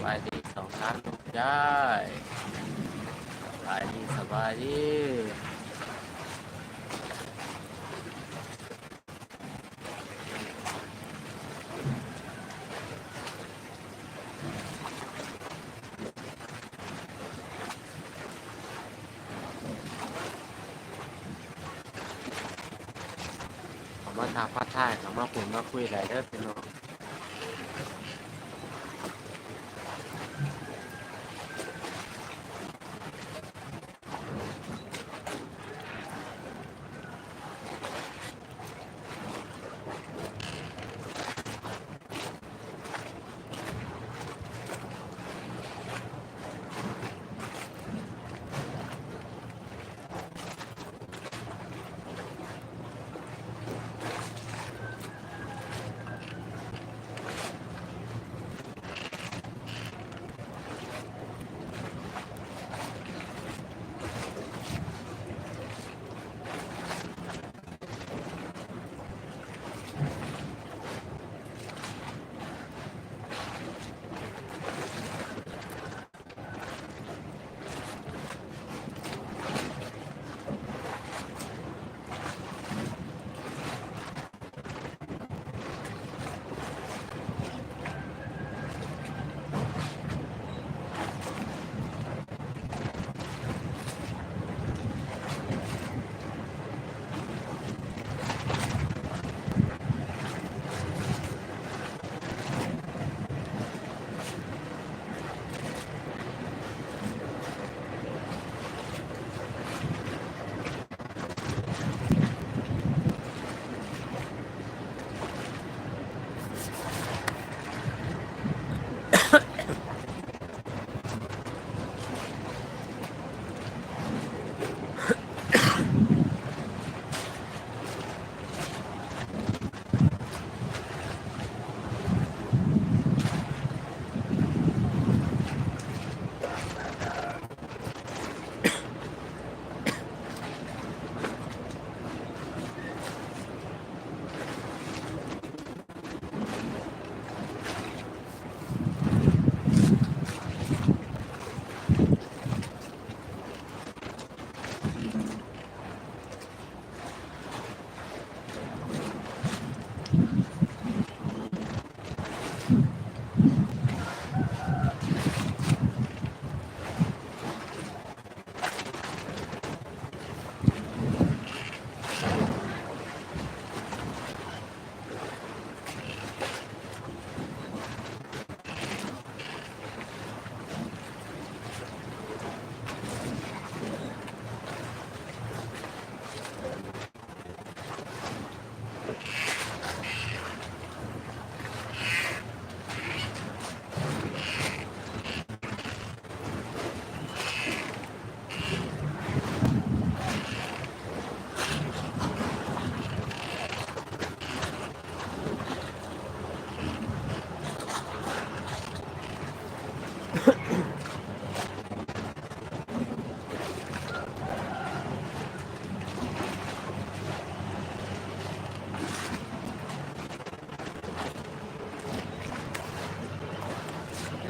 บายดีสองท่านลูกยายสบายดีสบายดีผมมาทางพัดท้ายผมมาคุยอะไรเด้อพี่น้อง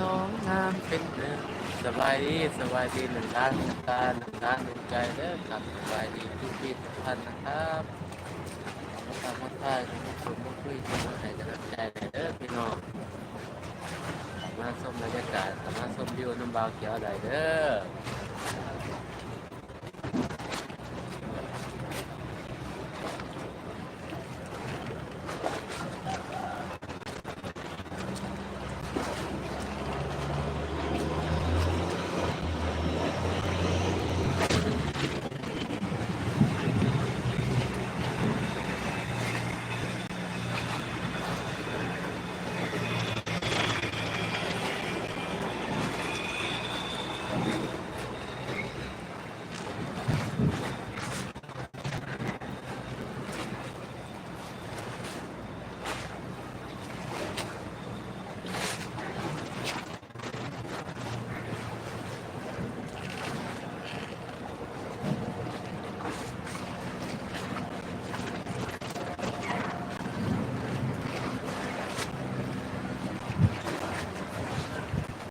น้องงามเป็นเด้อสบายดีสบายดีหนึ่งด้านหนึ่งตาหนึ่งด้านหนึ่งใจเด้อครับสบายดีพี่ทุกท่านนะครับมาทำมาท่ายมาคุยมาให้กำลังใจเด้อพี่น้องสามารถชมบรรยากาศสามารถชมวิวน้ำบาวเขียวได้เด้อ